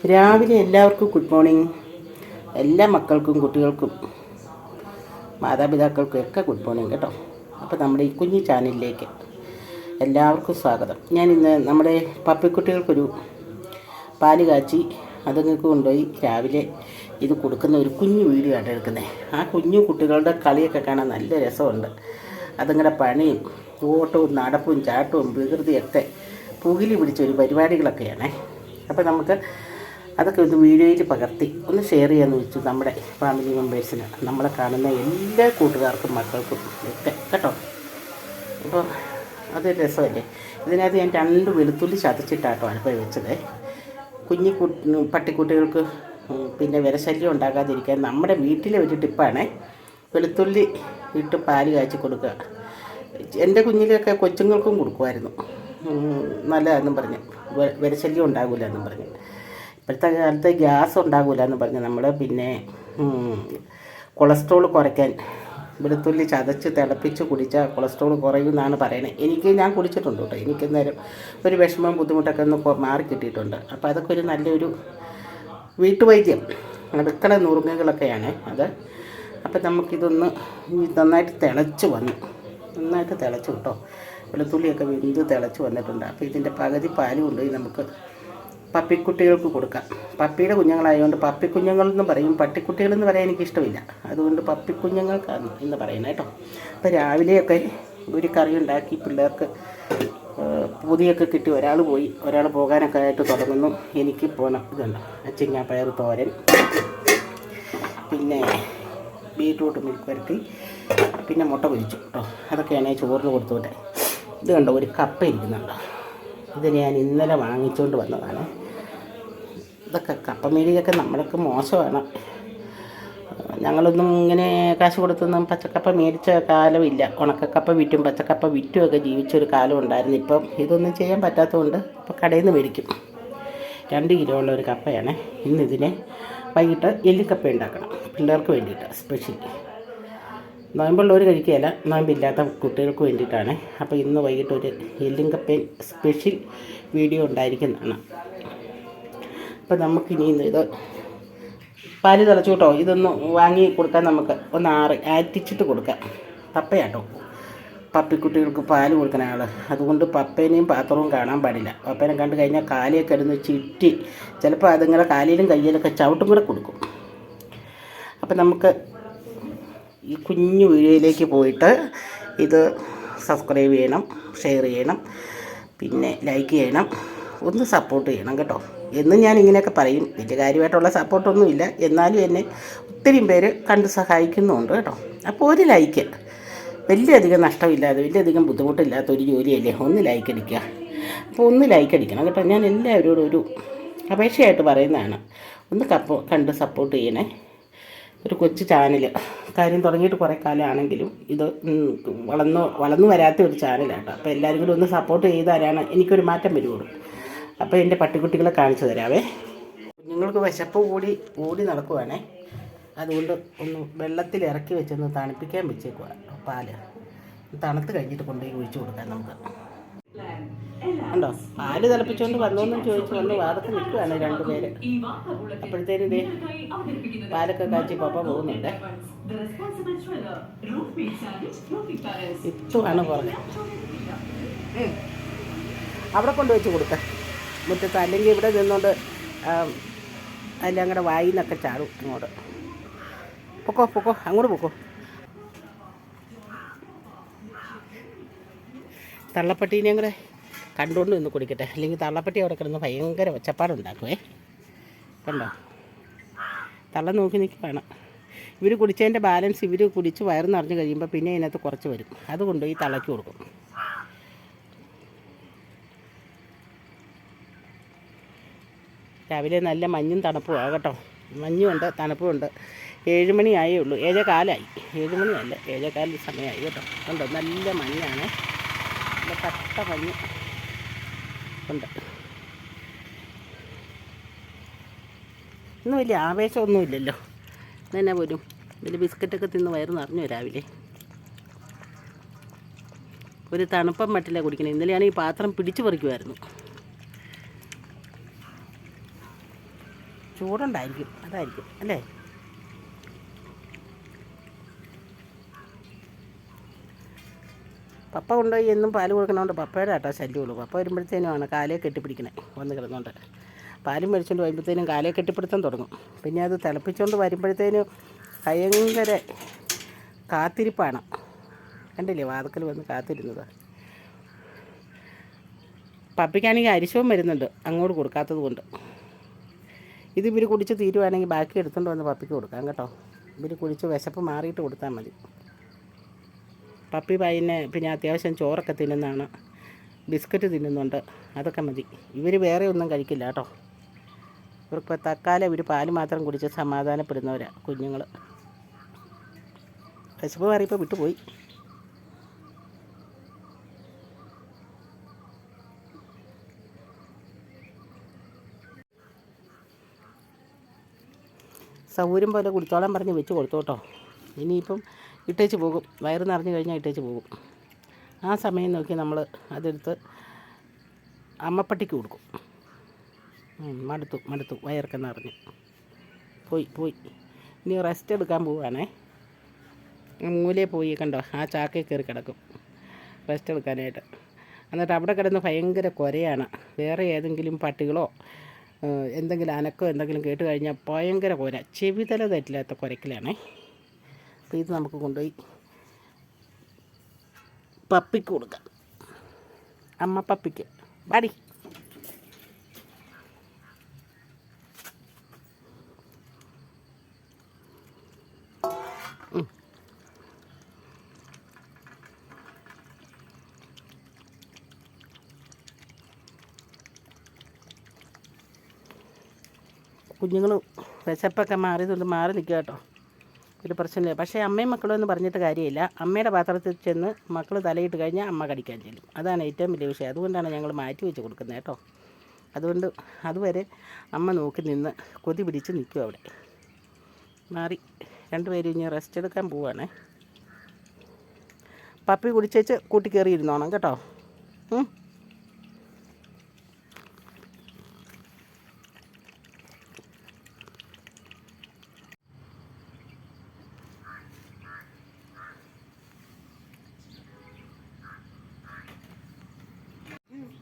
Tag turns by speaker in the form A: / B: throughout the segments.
A: രാവിലെ എല്ലാവർക്കും good morning. എല്ലാ മക്കൾക്കും കുട്ടികൾക്കും മാതാപിതാക്കൾക്കും ഒക്കെ ഗുഡ് മോർണിംഗ് കേട്ടോ. അപ്പോൾ നമ്മുടെ ഈ കുഞ്ഞു ചാനലിലേക്ക് എല്ലാവർക്കും സ്വാഗതം. ഞാനിന്ന് നമ്മുടെ പപ്പിക്കുട്ടികൾക്കൊരു പാല് കാച്ചി അതുങ്ങൾക്ക് കൊണ്ടുപോയി രാവിലെ ഇത് കൊടുക്കുന്ന ഒരു കുഞ്ഞു വീഡിയോ ആണ് എടുക്കുന്നത്. ആ കുഞ്ഞു കുട്ടികളുടെ കളിയൊക്കെ കാണാൻ നല്ല രസമുണ്ട്. അതുങ്ങളുടെ പണിയും ഓട്ടവും നടപ്പും ചാട്ടവും വികൃതിയൊക്കെ പുകിലി പിടിച്ചൊരു പരിപാടികളൊക്കെയാണ്. അപ്പോൾ നമുക്ക് അതൊക്കെ ഒന്ന് വീഡിയോയിൽ പകർത്തി ഒന്ന് ഷെയർ ചെയ്യാമെന്ന് വെച്ചു നമ്മുടെ ഫാമിലി മെമ്പേഴ്സിന്, നമ്മളെ കാണുന്ന എല്ലാ കൂട്ടുകാർക്കും മക്കൾക്കും ഒക്കെ കേട്ടോ. അപ്പോൾ അതൊരു രസമല്ലേ. ഇതിനകത്ത് ഞാൻ 2 വെളുത്തുള്ളി ചതച്ചിട്ടാട്ടോ അടുപ്പിൽ വെച്ചത്. കുഞ്ഞി പട്ടിക്കുട്ടികൾക്ക് പിന്നെ വിരശല്യം ഉണ്ടാകാതിരിക്കാൻ നമ്മുടെ വീട്ടിലെ ഒരു ടിപ്പാണ് വെളുത്തുള്ളി ഇട്ട് പാല് കാച്ചി കൊടുക്കുക. എൻ്റെ കുഞ്ഞിലൊക്കെ കൊച്ചുങ്ങൾക്കും കൊടുക്കുമായിരുന്നു, നല്ലതാണെന്നും പറഞ്ഞ്, വിരശല്യം ഉണ്ടാകില്ല എന്നും പറഞ്ഞ്. ഇപ്പോഴത്തെ കാലത്ത് ഗ്യാസ് ഉണ്ടാകില്ല എന്ന് പറഞ്ഞ് നമ്മൾ പിന്നെ കൊളസ്ട്രോൾ കുറയ്ക്കാൻ വെളുത്തുള്ളി ചതച്ച് തിളപ്പിച്ച് കുടിച്ചാൽ കൊളസ്ട്രോൾ കുറയുമെന്നാണ് പറയണത്. ഞാൻ കുടിച്ചിട്ടുണ്ട് കേട്ടോ. എനിക്കെന്നേരം ഒരു വിഷമം ബുദ്ധിമുട്ടൊക്കെ ഒന്ന് മാറി കിട്ടിയിട്ടുണ്ട്. അപ്പോൾ അതൊക്കെ ഒരു നല്ലൊരു വീട്ടുവൈദ്യം, അടുക്കള നുറുങ്ങുകളൊക്കെയാണ് അത്. അപ്പോൾ നമുക്കിതൊന്ന് നന്നായിട്ട് നന്നായിട്ട് തിളച്ചു കേട്ടോ. വെളുത്തുള്ളിയൊക്കെ വെന്ത് തിളച്ച് വന്നിട്ടുണ്ട്. അപ്പോൾ ഇതിൻ്റെ പകുതി പാല് കൊണ്ടുപോയി നമുക്ക് പപ്പിക്കുട്ടികൾക്ക് കൊടുക്കാം. പപ്പിയുടെ കുഞ്ഞുങ്ങളായതുകൊണ്ട് പപ്പിക്കുഞ്ഞുങ്ങളെന്ന് പറയും, പട്ടിക്കുട്ടികളെന്ന് പറയാൻ എനിക്കിഷ്ടമില്ല. അതുകൊണ്ട് പപ്പിക്കുഞ്ഞുങ്ങൾക്കാണ് എന്ന് പറയുന്നത് കേട്ടോ. അപ്പോൾ രാവിലെയൊക്കെ ഒരു കറി ഉണ്ടാക്കി പിള്ളേർക്ക് പൊതിയൊക്കെ കിട്ടി. ഒരാൾ പോയി, ഒരാൾ പോകാനൊക്കെ ആയിട്ട് തുടങ്ങുന്നു. എനിക്ക് പോകണം. ഇതുണ്ട് അച്ചിങ്ങാപ്പയർ തോരൻ, പിന്നെ ബീറ്റ്റൂട്ട് മിൽക്ക് വരട്ടി, പിന്നെ മുട്ട പൊരിച്ചു കേട്ടോ. അതൊക്കെയാണ് ചോറിന് കൊടുത്തുവിട്ടെ. ഇത് കണ്ടോ, ഒരു കപ്പ ഇരിക്കുന്നുണ്ടോ. ഇത് ഞാൻ ഇന്നലെ വാങ്ങിച്ചുകൊണ്ട് വന്നതാണ്. ഇതൊക്കെ കപ്പ മേടിയൊക്കെ നമ്മളൊക്കെ മോശമാണ്. ഞങ്ങളൊന്നും ഇങ്ങനെ കാശ് കൊടുത്തൊന്നും പച്ചക്കപ്പ മേടിച്ച കാലമില്ല. ഉണക്കക്കപ്പ വിറ്റും പച്ചക്കപ്പ വിറ്റുമൊക്കെ ജീവിച്ചൊരു കാലം ഉണ്ടായിരുന്നു. ഇപ്പം ഇതൊന്നും ചെയ്യാൻ പറ്റാത്തതുകൊണ്ട് ഇപ്പോൾ കടയിൽ നിന്ന് മേടിക്കും. 2 കിലോ ഉള്ള ഒരു കപ്പയാണ്. ഇന്നിതിനെ വൈകിട്ട് എല്ലിക്കപ്പ ഉണ്ടാക്കണം പിള്ളേർക്ക് വേണ്ടിയിട്ട് സ്പെഷ്യൽ. നോയമ്പുള്ളവർ കഴിക്കുകയില്ല, നോയമ്പില്ലാത്ത കുട്ടികൾക്ക് വേണ്ടിയിട്ടാണ്. അപ്പോൾ ഇന്ന് വൈകിട്ട് ഒരു എല്ലിങ്കപ്പൻ സ്പെഷ്യൽ വീഡിയോ ഉണ്ടായിരിക്കുന്നതാണ്. അപ്പോൾ നമുക്കിനി ഇത് പാല് തിളച്ചു കേട്ടോ. ഇതൊന്ന് വാങ്ങി കൊടുക്കാൻ നമുക്ക് ഒന്ന് ആറ്റിച്ചിട്ട് കൊടുക്കാം. പപ്പയാട്ടോ പപ്പിക്കുട്ടികൾക്ക് പാല് കൊടുക്കുന്ന ആൾ. അതുകൊണ്ട് പപ്പേനെയും പാത്രവും കാണാൻ പാടില്ല. പപ്പേനെ കണ്ടു കഴിഞ്ഞാൽ കാലിയൊക്കെ ഇടുന്ന് ചിറ്റി ചിലപ്പോൾ അതുങ്ങളെ കാലിലും കയ്യിലൊക്കെ ചവിട്ടും കൂടെ കൊടുക്കും. അപ്പം നമുക്ക് ഈ കുഞ്ഞു വീഡിയോയിലേക്ക് പോയിട്ട് ഇത് സബ്സ്ക്രൈബ് ചെയ്യണം, ഷെയർ ചെയ്യണം, പിന്നെ ലൈക്ക് ചെയ്യണം, ഒന്ന് സപ്പോർട്ട് ചെയ്യണം കേട്ടോ. എന്നും ഞാൻ ഇങ്ങനെയൊക്കെ പറയും, വലിയ കാര്യമായിട്ടുള്ള സപ്പോർട്ടൊന്നുമില്ല, എന്നാലും എന്നെ ഒത്തിരി പേര് കണ്ട് സഹായിക്കുന്നുണ്ട് കേട്ടോ. അപ്പോൾ ഒരു ലൈക്ക്, വലിയധികം നഷ്ടമില്ലാതെ വലിയധികം ബുദ്ധിമുട്ടില്ലാത്തൊരു ജോലിയല്ലേ, ഒന്ന് ലൈക്ക് അടിക്കുക. അപ്പോൾ ഒന്ന് ലൈക്ക് അടിക്കണം കേട്ടോ. ഞാൻ എല്ലാവരോടും ഒരു അപേക്ഷയായിട്ട് പറയുന്നതാണ്, ഒന്ന് കണ്ട് സപ്പോർട്ട് ചെയ്യണേ. ഒരു കൊച്ചു ചാനൽ, കാര്യം തുടങ്ങിയിട്ട് കുറേ കാലമാണെങ്കിലും ഇത് വളർന്നു വരാത്ത ഒരു ചാനലാണ്. അപ്പോൾ എല്ലാവരും കൂടി ഒന്ന് സപ്പോർട്ട് ചെയ്താലാണ് എനിക്കൊരു മാറ്റം വരുള്ളൂ. അപ്പോൾ എൻ്റെ പട്ടിക്കുട്ടികളെ കാണിച്ചു തരാവേ. കുഞ്ഞുങ്ങൾക്ക് വിശപ്പ് ഓടി നടക്കുവാണേ. അതുകൊണ്ട് ഒന്ന് വെള്ളത്തിൽ ഇറക്കി വെച്ചൊന്ന് തണുപ്പിക്കാൻ വെച്ചേക്കുക. പാല് തണുത്ത് കഴിഞ്ഞിട്ട് കൊണ്ടുപോയി ഒഴിച്ചു കൊടുക്കാം നമുക്ക്. ഉണ്ടോ, പാല് തിളപ്പിച്ചുകൊണ്ട് വന്നോന്നും ചോദിച്ചു വന്ന് വാദത്തിൽ നിൽക്കുകയാണ് 2 പേര്. അപ്പോഴത്തേനും ഇതേ പാലൊക്കെ കാച്ചി പപ്പ പോകുന്നുണ്ട്. ഇത്തുമാണ് പറഞ്ഞത്, അവിടെ കൊണ്ടുവച്ച് കൊടുക്ക മുറ്റത്ത്. അല്ലെങ്കിൽ ഇവിടെ നിന്നുകൊണ്ട് അതിൻ്റെ അങ്ങോട്ട് വായിൽ നിന്നൊക്കെ ചാടും. അങ്ങോട്ട് പൊക്കോ അങ്ങോട്ട് പൊക്കോ. തള്ളപ്പട്ടീനെയും കൂടെ കണ്ടുകൊണ്ട് നിന്ന് കുടിക്കട്ടെ, അല്ലെങ്കിൽ തള്ളപ്പട്ടി അവിടെ കിടന്ന് ഭയങ്കര ഒച്ചപ്പാടുണ്ടാക്കുവേ. കണ്ടോ, തള്ള നോക്കി നിൽക്കുകയാണ്. ഇവർ കുടിച്ചതിൻ്റെ ബാലൻസ് ഇവർ കുടിച്ച് വയറ് നിറഞ്ഞ് കഴിയുമ്പോൾ പിന്നെ ഇതിനകത്ത് കുറച്ച് വരും. അതുകൊണ്ട് ഈ തള്ളയ്ക്ക് കൊടുക്കും. രാവിലെ നല്ല മഞ്ഞും തണുപ്പുമാണ് കേട്ടോ. മഞ്ഞുമുണ്ട് തണുപ്പുമുണ്ട്. 7 മണിയായേ ഉള്ളൂ, 7:15 7 മണിയല്ല, 7:15 സമയമായി കേട്ടോ. കണ്ടോ, നല്ല മഞ്ഞാണ്, നല്ല കട്ട മഞ്ഞ് ഉണ്ട്. ഇന്ന് വലിയ ആവേശമൊന്നുമില്ലല്ലോ. ഇന്നെന്നെ പോലും വലിയ ബിസ്ക്കറ്റൊക്കെ തിന്ന് വയറ് നിറഞ്ഞു രാവിലെ. ഒരു തണുപ്പം മട്ടില്ല കുടിക്കണേ. ഇന്നലെയാണ് ഈ പാത്രം പിടിച്ചു പറിക്കുമായിരുന്നു. ചൂടുണ്ടായിരിക്കും, അതായിരിക്കും അല്ലേ. പപ്പ കൊണ്ടുപോയി എന്നും പാല് കൊടുക്കണോണ്ട് പപ്പയുടെ ആട്ടോ ശല്യമുള്ളൂ. പപ്പ വരുമ്പോഴത്തേനുമാണ് കാലേ കെട്ടിപ്പിടിക്കണേ വന്ന് കിടന്നുകൊണ്ട്. പാലും മേടിച്ചുകൊണ്ട് വരുമ്പോഴത്തേനും കാലേ കെട്ടിപ്പിടുത്തം തുടങ്ങും. പിന്നെ അത് തിളപ്പിച്ചുകൊണ്ട് വരുമ്പോഴത്തേനും ഭയങ്കര കാത്തിരിപ്പാണ്. കണ്ടില്ലേ വാതിക്കൽ വന്ന് കാത്തിരുന്നത്. പപ്പിക്കാണെങ്കിൽ അരിശവും വരുന്നുണ്ട് അങ്ങോട്ട് കൊടുക്കാത്തത് കൊണ്ട്. ഇത് ഇവർ കുടിച്ച് തീരുവാണെങ്കിൽ ബാക്കി എടുത്തുകൊണ്ട് വന്ന് പപ്പിക്ക് കൊടുക്കാം കേട്ടോ. ഇവർ കുടിച്ച് വിശപ്പ് മാറിയിട്ട് കൊടുത്താൽ മതി. പപ്പി പിന്നെ അത്യാവശ്യം ചോറൊക്കെ തിന്നുന്നതാണ്, ബിസ്ക്കറ്റ് തിന്നുന്നുണ്ട്, അതൊക്കെ മതി. ഇവർ വേറെ ഒന്നും കഴിക്കില്ല കേട്ടോ. ഇവർക്ക് തക്കാലം ഇവർ പാല് മാത്രം കുടിച്ച് സമാധാനപ്പെടുന്നവരാണ് കുഞ്ഞുങ്ങൾ. വിശപ്പ് മാറിയപ്പോൾ വിട്ടുപോയി. സൗകര്യം പോലെ കുടിച്ചോളാൻ പറഞ്ഞ് വെച്ച് കൊടുത്തു കേട്ടോ. ഇനിയിപ്പം ഇട്ടേച്ച് പോകും, വയറ് നിറഞ്ഞു കഴിഞ്ഞാൽ ഇട്ടേച്ച് പോകും. ആ സമയം നോക്കി നമ്മൾ അതെടുത്ത് അമ്മപ്പട്ടിക്ക് കൊടുക്കും. മടുത്തു വയറൊക്കെ നിറഞ്ഞു പോയി. ഇനി റെസ്റ്റ് എടുക്കാൻ പോവുകയാണേ. മൂലയിൽ പോയി കണ്ടോ, ആ ചാക്കയിൽ കയറി കിടക്കും റെസ്റ്റ് എടുക്കാനായിട്ട്. എന്നിട്ട് അവിടെ കിടന്ന് ഭയങ്കര കുരയാണ്. വേറെ ഏതെങ്കിലും പട്ടികളോ എന്തെങ്കിലും അനക്കോ എന്തെങ്കിലും കേട്ട് കഴിഞ്ഞാൽ ഭയങ്കര കുര, ചെവി തല തെറ്റില്ലാത്ത കുരക്കിലാണേ. അപ്പോൾ ഇത് നമുക്ക് കൊണ്ടുപോയി പപ്പിക്ക് കൊടുക്കാം, അമ്മ പപ്പിക്ക്. വാടി. കുഞ്ഞുങ്ങൾ വിശപ്പൊക്കെ മാറിയതുകൊണ്ട് മാറി നിൽക്കുക കേട്ടോ, ഒരു പ്രശ്നമില്ല. പക്ഷേ അമ്മയും മക്കളും എന്ന് പറഞ്ഞിട്ട് കാര്യമില്ല. അമ്മയുടെ പാത്രത്തിൽ ചെന്ന് മക്കൾ തലയിട്ട് കഴിഞ്ഞാൽ അമ്മ കടിക്കാൻ ചെല്ലും. അതാണ് ഏറ്റവും വലിയ വിഷയം. അതുകൊണ്ടാണ് ഞങ്ങൾ മാറ്റി വെച്ച് കൊടുക്കുന്നത് കേട്ടോ. അതുകൊണ്ട് അതുവരെ അമ്മ നോക്കി നിന്ന് കൊതി പിടിച്ച് നിൽക്കും അവിടെ. മാറി രണ്ടുപേരും ഇനി റെസ്റ്റ് എടുക്കാൻ പോവുകയാണേ. പപ്പി കുടിച്ചേച്ച് കൂട്ടി കയറിയിരുന്നോണം കേട്ടോ.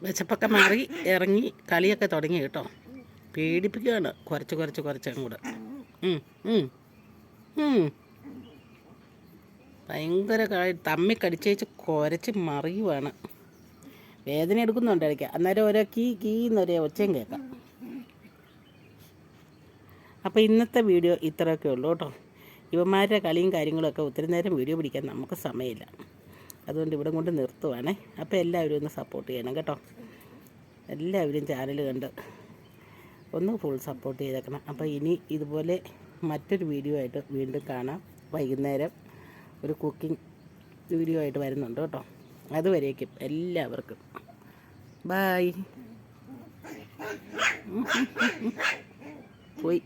A: വിശപ്പൊക്കെ മാറി ഇറങ്ങി കളിയൊക്കെ തുടങ്ങി കേട്ടോ. പേടിപ്പിക്കുകയാണ് കുറച്ച് അങ്ങോട്ട്. ഭയങ്കര തമ്മി കടിച്ചേച്ച് കുരച്ച് മറിയുവാണ്. വേദന എടുക്കുന്നുണ്ട് ഇടയ്ക്ക്. അന്നേരം ഓരോ കീന്നൊരേ ഒച്ചയും കേൾക്കാം. അപ്പോൾ ഇന്നത്തെ വീഡിയോ ഇത്രയൊക്കെ ഉള്ളൂ കേട്ടോ. ഇവന്മാരുടെ കളിയും കാര്യങ്ങളൊക്കെ ഒത്തിരി നേരം വീഡിയോ പിടിക്കാൻ നമുക്ക് സമയമില്ല. അതുകൊണ്ട് ഇവിടെ കൊണ്ട് നിർത്തുവാണേ. അപ്പോൾ എല്ലാവരും ഒന്ന് സപ്പോർട്ട് ചെയ്യണം കേട്ടോ. എല്ലാവരും ചാനൽ കണ്ട് ഒന്ന് ഫുൾ സപ്പോർട്ട് ചെയ്തേക്കണം. അപ്പോൾ ഇനി ഇതുപോലെ മറ്റൊരു വീഡിയോ ആയിട്ട് വീണ്ടും കാണാം. വൈകുന്നേരം ഒരു കുക്കിംഗ് വീഡിയോ ആയിട്ട് വരുന്നുണ്ട് കേട്ടോ. അതുവരേക്കും എല്ലാവർക്കും ബായ്. പോയി.